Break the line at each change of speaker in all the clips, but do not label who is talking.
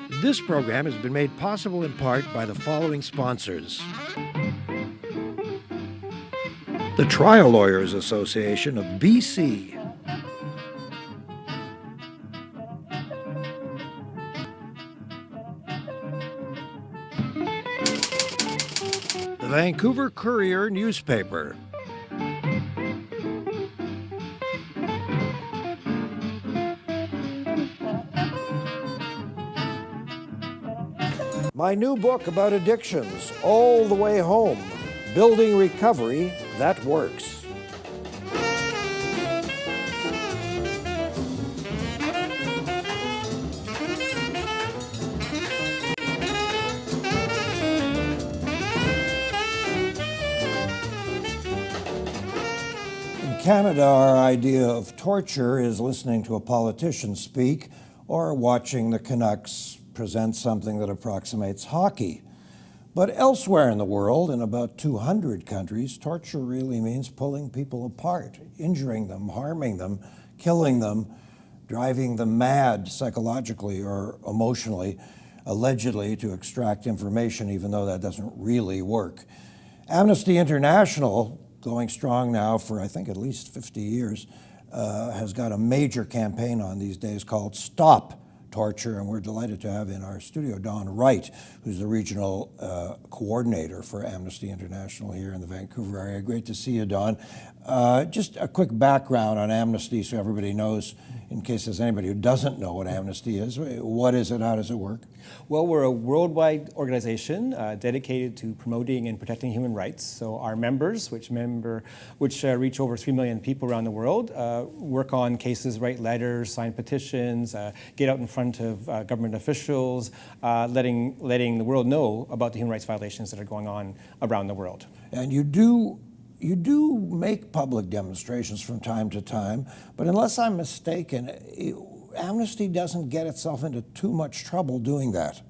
This program has been made possible in part by the following sponsors. The Trial Lawyers Association of BC. The Vancouver Courier newspaper. My new book about addictions, All the Way Home, Building Recovery That Works. In Canada, our idea of torture is listening to a politician speak or watching the Canucks present something that approximates hockey. But elsewhere in the world, in about 200 countries, torture really means pulling people apart, injuring them, harming them, killing them, driving them mad psychologically or emotionally, allegedly to extract information, even though that doesn't really work. Amnesty International, going strong now for I think at least 50 years, has got a major campaign on these days called Stop Torture, and we're delighted to have in our studio Don Wright, who's the Regional Coordinator for Amnesty International here in the Vancouver area. Great to see you, Don. Just a quick background on Amnesty so everybody knows, in case there's anybody who doesn't know what Amnesty is. What is it? How does it work?
Well, we're a worldwide organization dedicated to promoting and protecting human rights. So our members, which reach over 3 million people around the world, work on cases, write letters, sign petitions, get out in front of government officials, letting the world know about the human rights violations that are going on around the world.
And you do make public demonstrations from time to time, but unless I'm mistaken, Amnesty doesn't get itself into too much trouble doing that.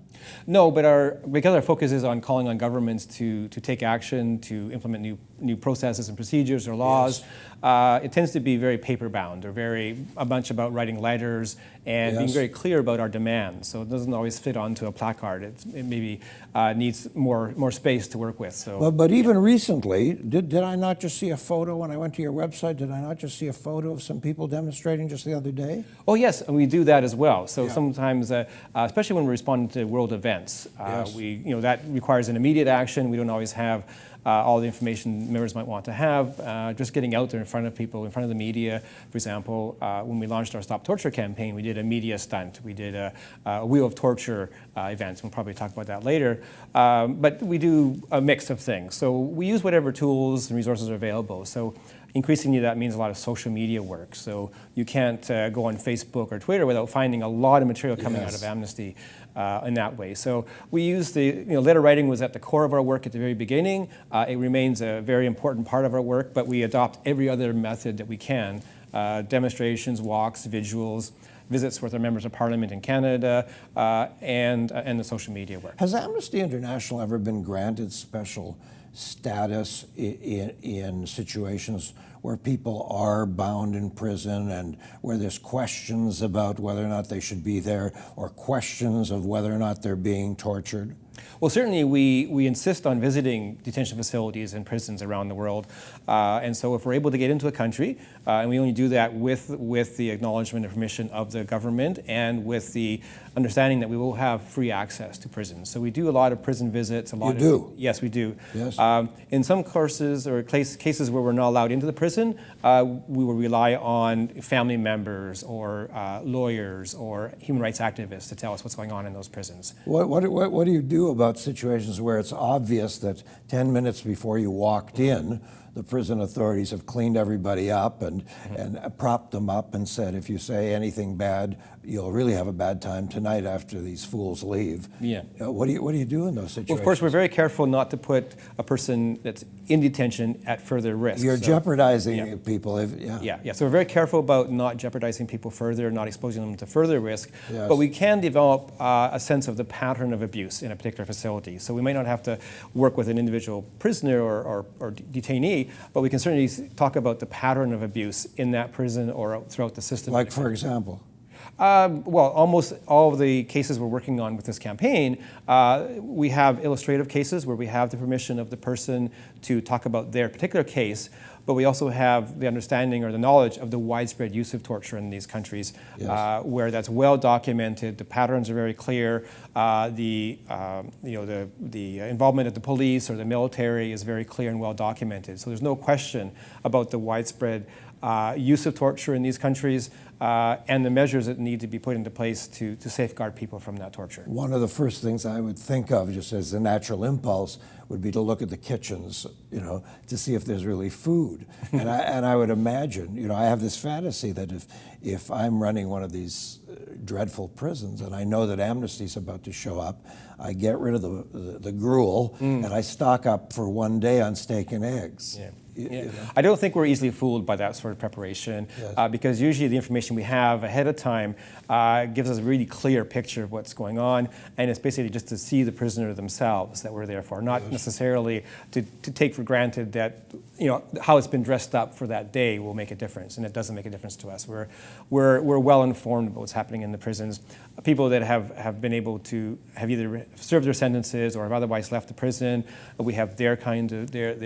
No, but because our focus is on calling on governments to take action, to implement new processes and procedures or laws, yes. It tends to be very paper-bound or a bunch about writing letters and being very clear about our demands. So it doesn't always fit onto a placard. It maybe needs more space to work with. So,
but even recently, did I not just see a photo when I went to your website? Did I not just see a photo of some people demonstrating just the other day?
Oh yes, and we do that as well. So sometimes, especially when we're responding to world events, that requires an immediate action. We don't always have all the information members might want to have. Just getting out there in front of people, in front of the media. For example, when we launched our Stop Torture campaign, we did a media stunt. We did a Wheel of Torture event. We'll probably talk about that later. But we do a mix of things. So we use whatever tools and resources are available. So increasingly, that means a lot of social media work. So you can't go on Facebook or Twitter without finding a lot of material coming out of Amnesty in that way. So we use letter writing was at the core of our work at the very beginning. It remains a very important part of our work, but we adopt every other method that we can. Demonstrations, walks, visuals, visits with our members of parliament in Canada, and the social media work.
Has Amnesty International ever been granted special status in situations where people are bound in prison and where there's questions about whether or not they should be there or questions of whether or not they're being tortured?
Well, certainly we insist on visiting detention facilities and prisons around the world. And so if we're able to get into a country, and we only do that with the acknowledgement and permission of the government and with the understanding that we will have free access to prisons. So we do a lot of prison visits. Yes, we do.
Yes.
In some courses or cases where we're not allowed into the prison, we will rely on family members or lawyers or human rights activists to tell us what's going on in those prisons.
What do you do about situations where it's obvious that 10 minutes before you walked in, the prison authorities have cleaned everybody up and propped them up and said, if you say anything bad, you'll really have a bad time tonight after these fools leave.
Yeah.
What do you do in those situations?
Well, of course, we're very careful not to put a person that's in detention at further risk.
You're jeopardizing people.
So we're very careful about not jeopardizing people further, not exposing them to further risk.
Yes.
But we can develop a sense of the pattern of abuse in a particular facility. So we might not have to work with an individual prisoner or detainee, but we can certainly talk about the pattern of abuse in that prison or throughout the system.
Like, for example?
Well, almost all of the cases we're working on with this campaign, we have illustrative cases where we have the permission of the person to talk about their particular case, but we also have the understanding or the knowledge of the widespread use of torture in these countries, where that's well documented. The patterns are very clear. The involvement of the police or the military is very clear and well documented. So there's no question about the widespread use of torture in these countries and the measures that need to be put into place to safeguard people from that torture.
One of the first things I would think of, just as a natural impulse, would be to look at the kitchens, to see if there's really food. And I would imagine, I have this fantasy that if I'm running one of these dreadful prisons and I know that Amnesty's about to show up, I get rid of the gruel and I stock up for one day on steak and eggs.
Yeah. I don't think we're easily fooled by that sort of preparation, because usually the information we have ahead of time gives us a really clear picture of what's going on, and it's basically just to see the prisoner themselves that we're there for, not necessarily to take for granted that how it's been dressed up for that day will make a difference, and it doesn't make a difference to us. We're well informed about what's happening in the prisons. People that have been able to have either served their sentences or have otherwise left the prison, we have their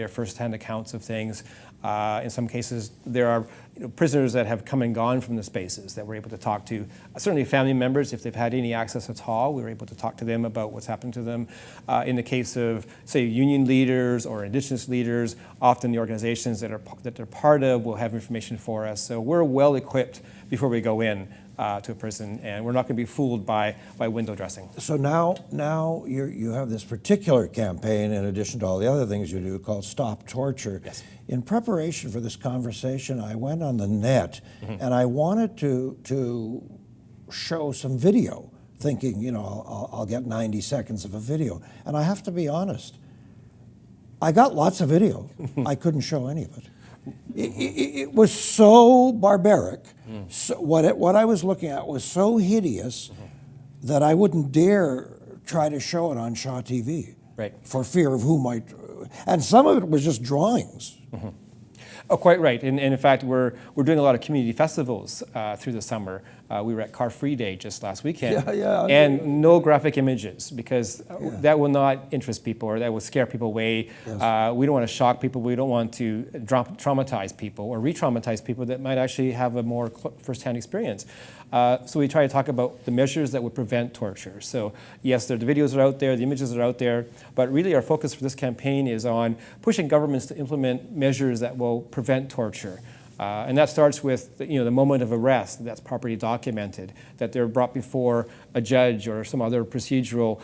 first-hand accounts of things. In some cases, there are prisoners that have come and gone from the spaces that we're able to talk to. Certainly family members, if they've had any access at all, we were able to talk to them about what's happened to them. In the case of, say, union leaders or Indigenous leaders, often the organizations that they're part of will have information for us. So we're well equipped before we go in to a prison, and we're not going to be fooled by window dressing.
So now you have this particular campaign, in addition to all the other things you do, called Stop Torture.
Yes.
In preparation for this conversation, I went on the net and I wanted to show some video, thinking, I'll get 90 seconds of a video. And I have to be honest, I got lots of video. I couldn't show any of it. It was so barbaric. So what I was looking at was so hideous that I wouldn't dare try to show it on Shaw TV, for fear of who might. And some of it was just drawings.
Oh, quite right. And in fact, we're doing a lot of community festivals through the summer. We were at Car Free Day just last weekend. And no graphic images, because that will not interest people, or that will scare people away. We don't want to shock people. We don't want to traumatize people or re-traumatize people that might actually have a more first-hand experience. So we try to talk about the measures that would prevent torture. So yes, the videos are out there, the images are out there, but really our focus for this campaign is on pushing governments to implement measures that will prevent torture. And that starts with the moment of arrest, that's properly documented, that they're brought before a judge or some other procedural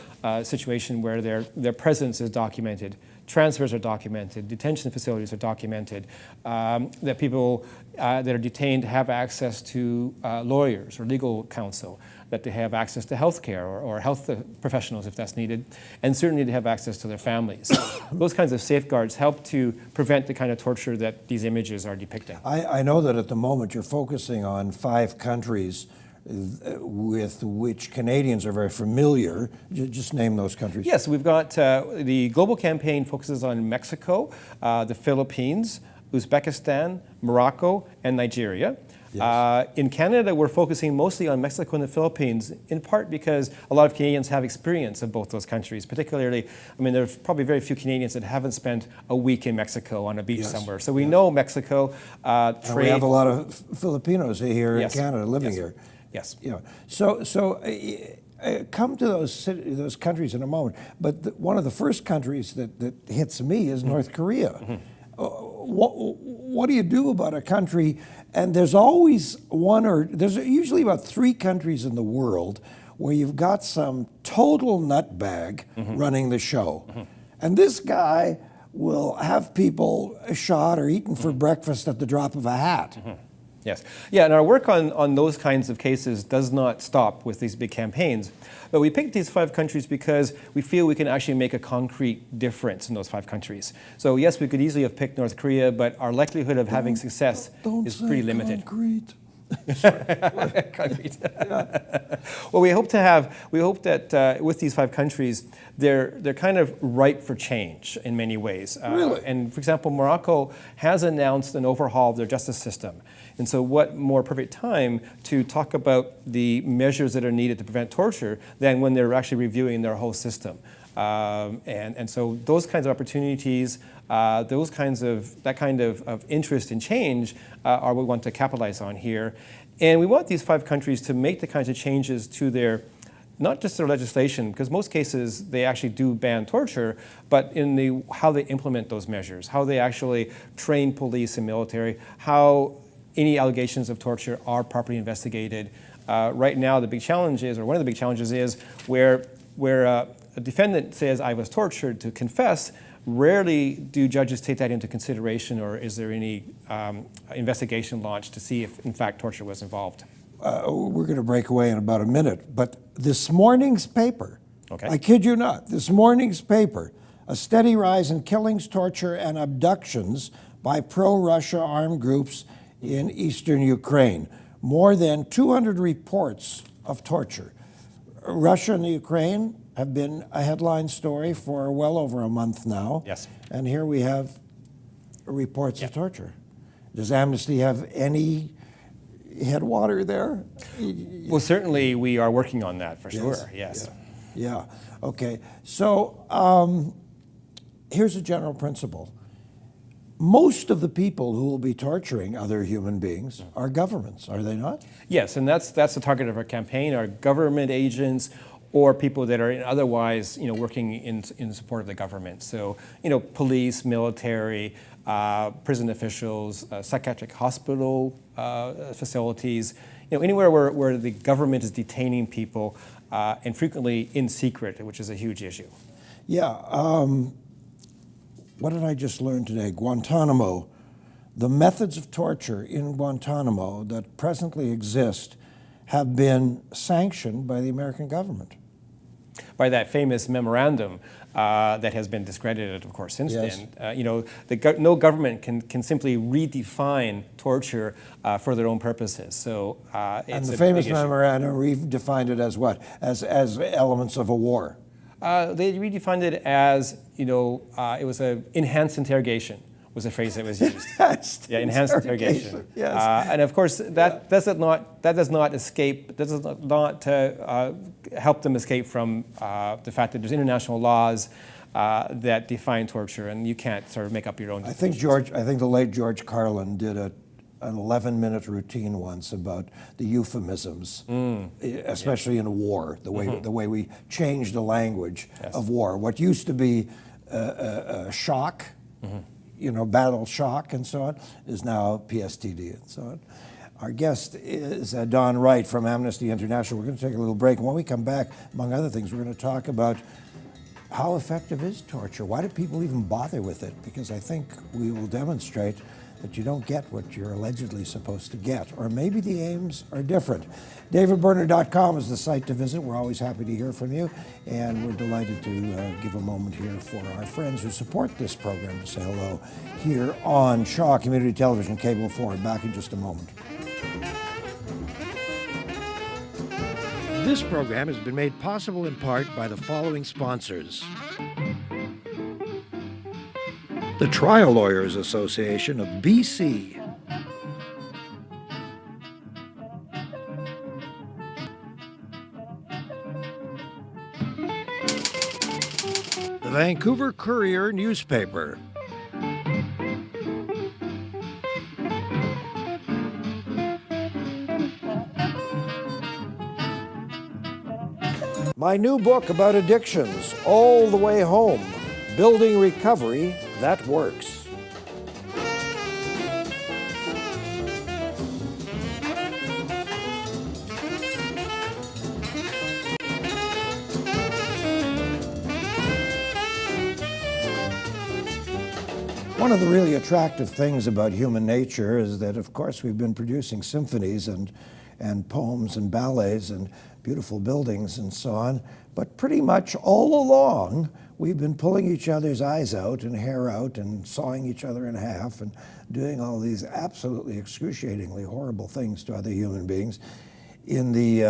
situation where their presence is documented. Transfers are documented, detention facilities are documented, that people that are detained have access to lawyers or legal counsel, that they have access to health care or health professionals if that's needed, and certainly they have access to their families. Those kinds of safeguards help to prevent the kind of torture that these images are depicting.
I know that at the moment you're focusing on 5 countries with which Canadians are very familiar. Just name those countries.
Yes, we've got the global campaign focuses on Mexico, the Philippines, Uzbekistan, Morocco, and Nigeria. Yes. In Canada, we're focusing mostly on Mexico and the Philippines, in part because a lot of Canadians have experience of both those countries. Particularly, there's probably very few Canadians that haven't spent a week in Mexico on a beach somewhere. So we know Mexico.
And we have a lot of Filipinos here in Canada living here.
Yes.
So come to those countries in a moment. But one of the first countries that hits me is North Korea. What do you do about a country? And there's always there's usually about 3 countries in the world where you've got some total nutbag running the show. And this guy will have people shot or eaten for breakfast at the drop of a hat.
Yes. Yeah, and our work on those kinds of cases does not stop with these big campaigns. But we picked these 5 countries because we feel we can actually make a concrete difference in those 5 countries. So yes, we could easily have picked North Korea, but our likelihood of having success is pretty limited.
Concrete.
Concrete. Well, we hope that with these 5 countries, they're kind of ripe for change in many ways.
Really?
And for example, Morocco has announced an overhaul of their justice system. And so what more perfect time to talk about the measures that are needed to prevent torture than when they're actually reviewing their whole system. And so those kinds of opportunities, that kind of interest in change are what we want to capitalize on here. And we want these 5 countries to make the kinds of changes to their, not just their legislation, because most cases they actually do ban torture, but in how they implement those measures, how they actually train police and military, how any allegations of torture are properly investigated. Right now the big challenge is, or one of the big challenges is, where a defendant says, I was tortured, to confess, rarely do judges take that into consideration, or is there any investigation launched to see if, in fact, torture was involved?
We're going to break away in about a minute, but this morning's paper,
okay.
I kid you not, this morning's paper, a steady rise in killings, torture, and abductions by pro-Russia armed groups in eastern Ukraine. More than 200 reports of torture. Russia and the Ukraine have been a headline story for well over a month now.
Yes.
And here we have reports of torture. Does Amnesty have any headwater there?
Well, certainly we are working on that for sure, yes.
Yeah, okay. So here's a general principle. Most of the people who will be torturing other human beings are governments, are they not?
Yes, and that's the target of our campaign, are government agents or people that are otherwise, working in support of the government. So, police, military, prison officials, psychiatric hospital facilities, anywhere where the government is detaining people, and frequently in secret, which is a huge issue.
Yeah. What did I just learn today? Guantanamo. The methods of torture in Guantanamo that presently exist have been sanctioned by the American government.
By that famous memorandum that has been discredited, of course, since then. No government can simply redefine torture for their own purposes. So
and the famous memorandum redefined it as what? As elements of a war.
They redefined it as, it was an enhanced interrogation was a phrase that was used. Enhanced interrogation.
Yes.
And of course, that does not help them escape from the fact that there's international laws that define torture, and you can't sort of make up your own definitions.
I think the late George Carlin did an 11-minute routine once about the euphemisms, especially in war, the way we change the language of war. What used to be shock, battle shock and so on, is now PSTD and so on. Our guest is Don Wright from Amnesty International. We're going to take a little break. When we come back, among other things, we're going to talk about how effective is torture? Why do people even bother with it? Because I think we will demonstrate that you don't get what you're allegedly supposed to get, or maybe the aims are different. DavidBerner.com is the site to visit. We're always happy to hear from you, and we're delighted to give a moment here for our friends who support this program to say hello here on Shaw Community Television, Cable 4. Back in just a moment. This program has been made possible in part by the following sponsors. The Trial Lawyers Association of BC. The Vancouver Courier newspaper. My new book about addictions, All the Way Home, Building Recovery That Works. One of the really attractive things about human nature is that, of course, we've been producing symphonies and poems and ballets and beautiful buildings and so on, but pretty much all along, we've been pulling each other's eyes out and hair out and sawing each other in half and doing all these absolutely excruciatingly horrible things to other human beings in the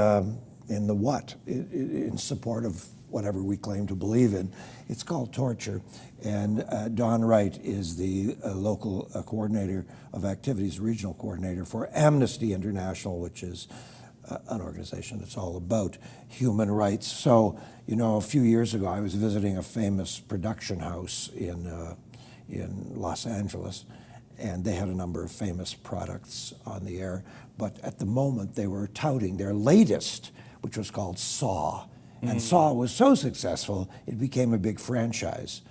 in the what, in support of whatever we claim to believe in. It's called torture. And Don Wright is the local coordinator of activities, regional coordinator for Amnesty International, which is an organization that's all about human rights. So, you know, a few years ago, I was visiting a famous production house in Los Angeles, and they had a number of famous products on the air. But at the moment, they were touting their latest, which was called Saw. And Saw was so successful, it became a big franchise.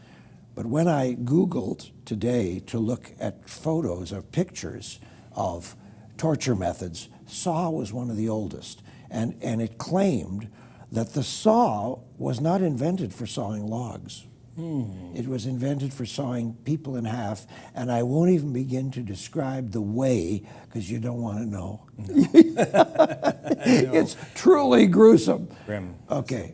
But when I Googled today to look at photos or pictures of torture methods, saw was one of the oldest. And it claimed that the saw was not invented for sawing logs. It was invented for sawing people in half, and I won't even begin to describe the way, because you don't want to know. No. It's truly gruesome.
Grim.
Okay.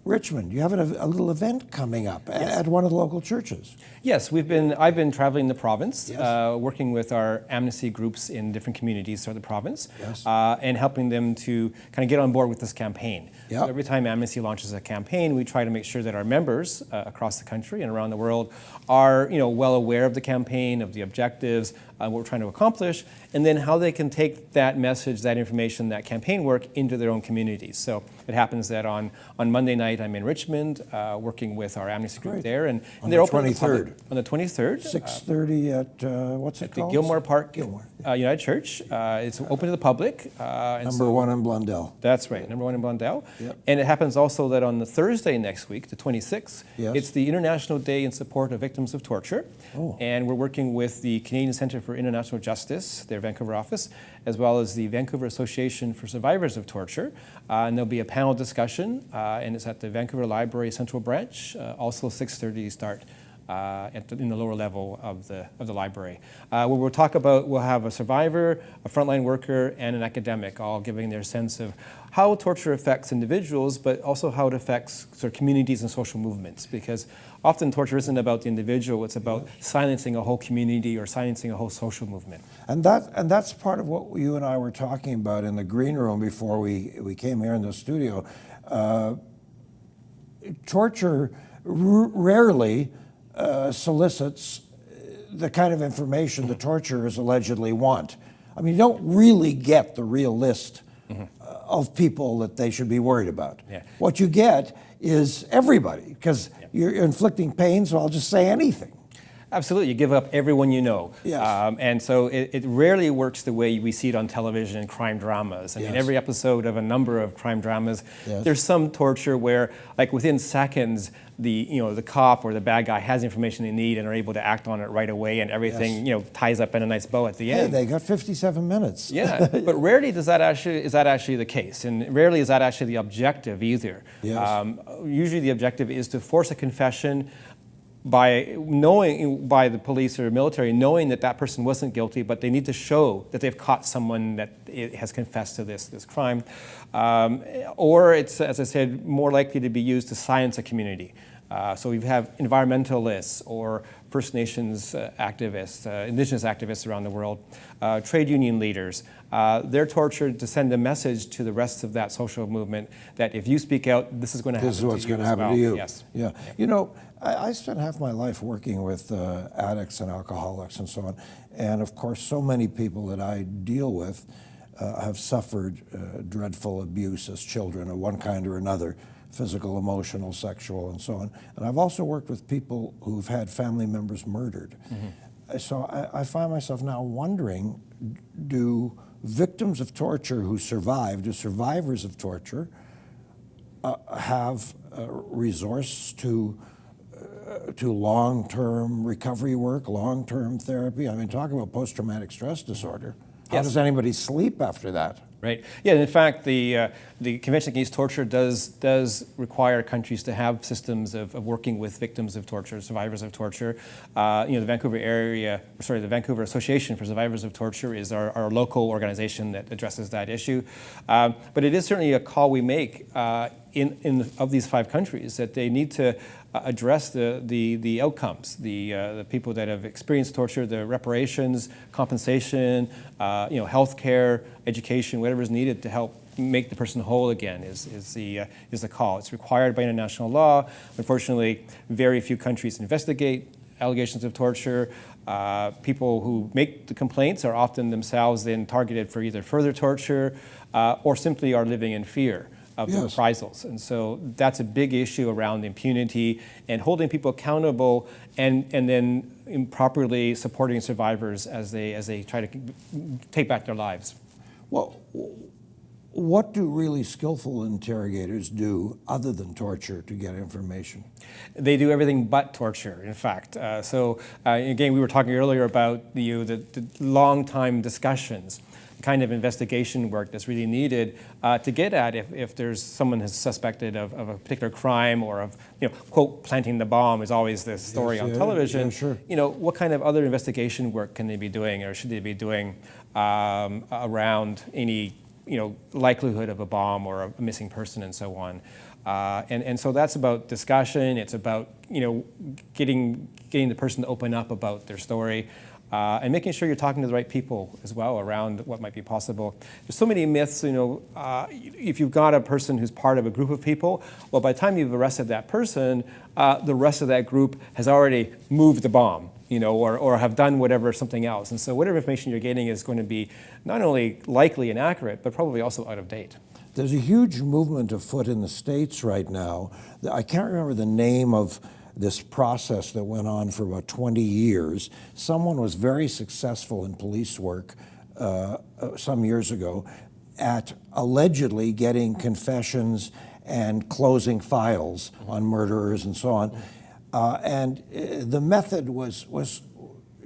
Richmond, you have a little event coming up at one of the local churches.
Yes, I've been traveling the province,
Yes.
working with our amnesty groups in different communities throughout the province,
Yes.
And helping them to kind of get on board with this campaign.
Yep.
So every time Amnesty launches a campaign, we try to make sure that our members across the country and around the world are, you know, well aware of the campaign, of the objectives, what we're trying to accomplish, and then how they can take that message, that information, that campaign work into their own communities. So it happens that on Monday night I'm in Richmond working with our amnesty group
Great.
there, and
On
they're
the
open to the public
23rd.
on the 23rd.
6:30 at, what's it
The
called?
Gilmore Park
Gilmore.
United Church. It's open to the public.
Number one in Blundell.
That's right, number one in Blundell.
Yep.
And it happens also that on the Thursday next week, the 26th,
Yes.
it's the International Day in Support of Victims of Torture.
Oh.
And we're working with the Canadian Centre for International Justice, their Vancouver office, as well as the Vancouver Association for Survivors of Torture. And there'll be a panel discussion, and it's at the Vancouver Library Central Branch, also 6:30 start. In the lower level of the library. Where we'll have a survivor, a frontline worker, and an academic, all giving their sense of how torture affects individuals, but also how it affects sort of communities and social movements. Because often torture isn't about the individual, it's about silencing a whole community or silencing a whole social movement.
And that's part of what you and I were talking about in the green room before we came here in the studio. Torture rarely solicits the kind of information the torturers allegedly want. I mean, you don't really get the real list of people that they should be worried about.
Yeah.
What you get is everybody, because you're inflicting pain, so I'll just say anything.
Absolutely, you give up everyone you know.
Yes.
And so it rarely works the way we see it on television in crime dramas. I mean,
Yes.
every episode of a number of crime dramas,
Yes.
there's some torture where, like within seconds, the cop or the bad guy has information they need and are able to act on it right away, and everything
Yes.
ties up in a nice bow at the
Hey,
end.
they got 57 minutes.
Yeah, but rarely is that actually the case, and rarely is that actually the objective either.
Yes.
Usually the objective is to force a confession by the police or military knowing that person wasn't guilty, but they need to show that they've caught someone that has confessed to this crime. Or it's, as I said, more likely to be used to silence a community. So we have environmentalists or First Nations activists, Indigenous activists around the world, trade union leaders. They're tortured to send a message to the rest of that social movement that if you speak out, this is going to happen to you.
This is what's going to
as
happen
well.
to you.
Yes.
Yeah. You know, I spent half my life working with addicts and alcoholics and so on. And of course, so many people that I deal with have suffered dreadful abuse as children of one kind or another, physical, emotional, sexual, and so on. And I've also worked with people who've had family members murdered. So I find myself now wondering, do victims of torture who survive, do survivors of torture have resource to long-term recovery work, long-term therapy? I mean, talk about post-traumatic stress disorder. How
Yes.
does anybody sleep after that?
Right. Yeah. And in fact, the Convention Against Torture does require countries to have systems of working with victims of torture, survivors of torture. The Vancouver Association for Survivors of Torture is our local organization that addresses that issue. But it is certainly a call we make of these 5 countries that they need to address the outcomes, the people that have experienced torture, the reparations, compensation, health care, education, whatever is needed to help make the person whole again is the call. It's required by international law. Unfortunately, very few countries investigate allegations of torture. People who make the complaints are often themselves then targeted for either further torture or simply are living in fear of reprisals. And so that's a big issue around impunity and holding people accountable and then improperly supporting survivors as they try to take back their lives.
Well, what do really skillful interrogators do other than torture to get information?
They do everything but torture, in fact. Again, we were talking earlier about the long time discussions, the kind of investigation work that's really needed to get at if there's someone who's suspected of a particular crime or of, quote, planting the bomb is always the story on television.
Yeah, sure.
What kind of other investigation work can they be doing or should they be doing around any likelihood of a bomb or a missing person and so on. And so that's about discussion. It's about, getting the person to open up about their story and making sure you're talking to the right people as well around what might be possible. There's so many myths, if you've got a person who's part of a group of people, well, by the time you've arrested that person, the rest of that group has already moved the bomb. Or have done something else. And so whatever information you're getting is going to be not only likely and accurate, but probably also out of date.
There's a huge movement afoot in the States right now. I can't remember the name of this process that went on for about 20 years. Someone was very successful in police work some years ago at allegedly getting confessions and closing files on murderers and so on. And the method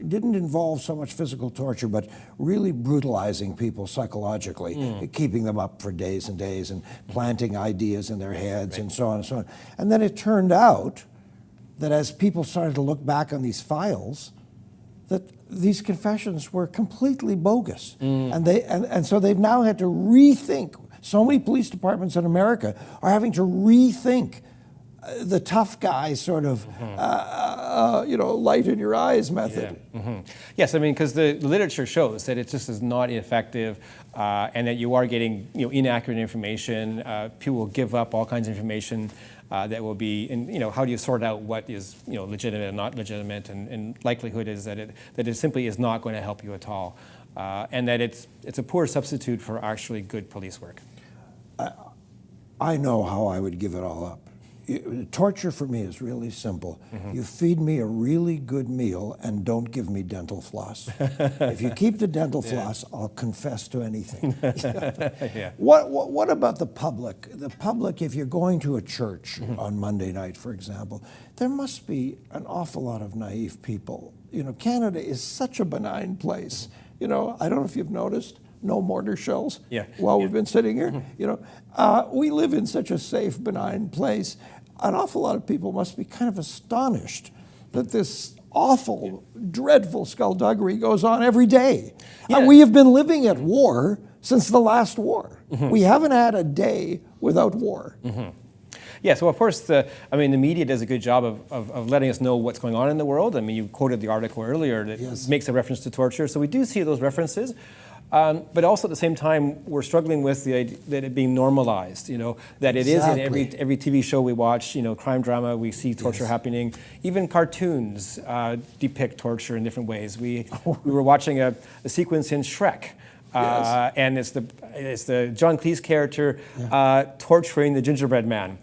didn't involve so much physical torture, but really brutalizing people psychologically, keeping them up for days and days and planting ideas in their heads and so on and so on. And then it turned out that as people started to look back on these files, that these confessions were completely bogus. And so they've now had to rethink. So many police departments in America are having to rethink the tough guy sort of, light in your eyes method.
Yes, because the literature shows that it just is not effective and that you are getting inaccurate information. People will give up all kinds of information that will be, and how do you sort out what is legitimate and not legitimate, and likelihood is that it simply is not going to help you at all, and that it's a poor substitute for actually good police work.
I know how I would give it all up. Torture for me is really simple. You feed me a really good meal and don't give me dental floss. If you keep the dental floss, I'll confess to anything. What about the public? The public, if you're going to a church on Monday night, for example, there must be an awful lot of naive people. Canada is such a benign place. I don't know if you've noticed. No mortar shells while we've been sitting here. We live in such a safe, benign place. An awful lot of people must be kind of astonished that this awful, dreadful skullduggery goes on every day. And we have been living at war since the last war. We haven't had a day without war.
Yes, well, of course, the media does a good job of letting us know what's going on in the world. You quoted the article earlier that makes a reference to torture. So we do see those references. But also at the same time, we're struggling with the idea that it being normalized, that it is in every TV show we watch, crime drama, we see torture happening. Even cartoons depict torture in different ways. We were watching a sequence in Shrek. And it's the John Cleese character torturing the gingerbread man,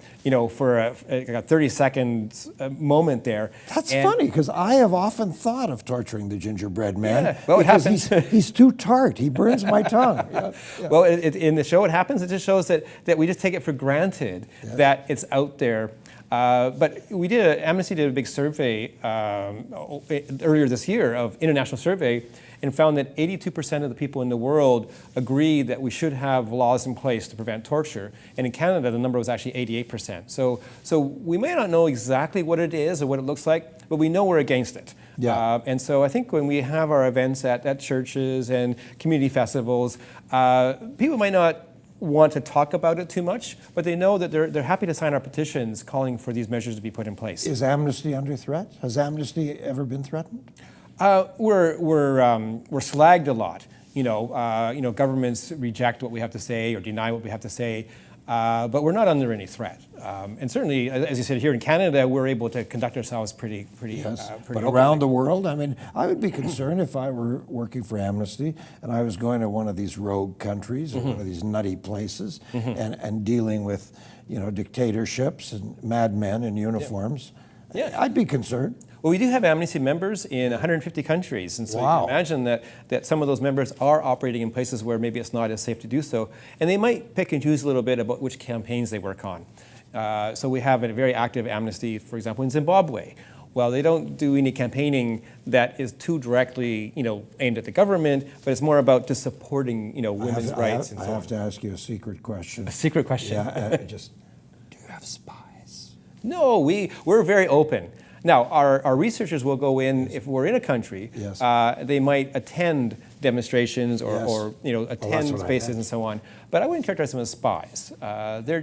for a 30-second moment there.
That's funny, because I have often thought of torturing the gingerbread man.
Well, it happens.
He's too tart. He burns my tongue.
Well, in the show it happens. It just shows that we just take it for granted that it's out there. But Amnesty did a big survey earlier this year, international survey, and found that 82% of the people in the world agree that we should have laws in place to prevent torture. And in Canada, the number was actually 88%. So we may not know exactly what it is or what it looks like, but we know we're against it. And so I think when we have our events at churches and community festivals, people might not want to talk about it too much, but they know that they're happy to sign our petitions calling for these measures to be put in place.
Is Amnesty under threat? Has Amnesty ever been threatened?
We're slagged a lot. governments reject what we have to say or deny what we have to say. But we're not under any threat. And certainly, as you said, here in Canada, we're able to conduct ourselves pretty
Yes, but
openly.
around the world, I mean, I would be concerned if I were working for Amnesty and I was going to one of these rogue countries or one of these nutty places and dealing with, dictatorships and madmen in uniforms.
Yeah.
I'd be concerned.
Well, we do have Amnesty members in 150 countries, and so
Wow.
you can imagine that some of those members are operating in places where maybe it's not as safe to do so, and they might pick and choose a little bit about which campaigns they work on. So we have a very active Amnesty, for example, in Zimbabwe. Well, they don't do any campaigning that is too directly, aimed at the government, but it's more about just supporting, women's rights and so on.
I have to ask you a secret question.
A secret question.
Yeah, do you have spies?
No, we're very open. Now, our researchers will go in, if we're in a country,
Yes.
They might attend demonstrations or
Yes.
attend
what I
spaces
meant.
and so on. But I wouldn't characterize them as spies. They're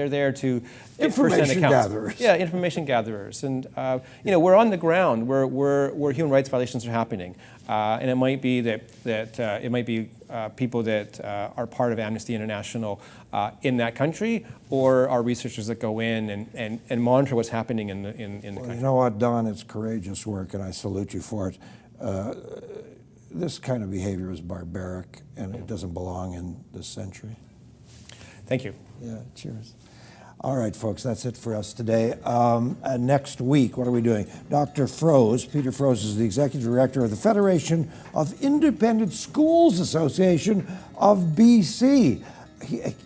there to
Information
first-hand accounts.
gatherers.
Yeah, information gatherers. And, we're on the ground where human rights violations are happening. And it might be people that are part of Amnesty International in that country, or our researchers that go in and monitor what's happening in the country.
You know what, Don? It's courageous work, and I salute you for it. This kind of behavior is barbaric, and it doesn't belong in this century.
Thank you.
Yeah, cheers. All right, folks, that's it for us today. Next week, what are we doing? Dr. Froese, Peter Froese, is the Executive Director of the Federation of Independent Schools Association of BC.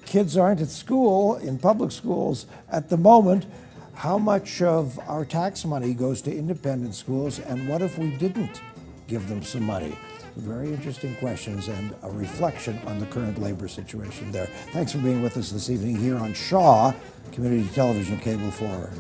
Kids aren't at school, in public schools at the moment. How much of our tax money goes to independent schools, and what if we didn't give them some money? Very interesting questions and a reflection on the current labor situation there. Thanks for being with us this evening here on Shaw Community Television Cable 4.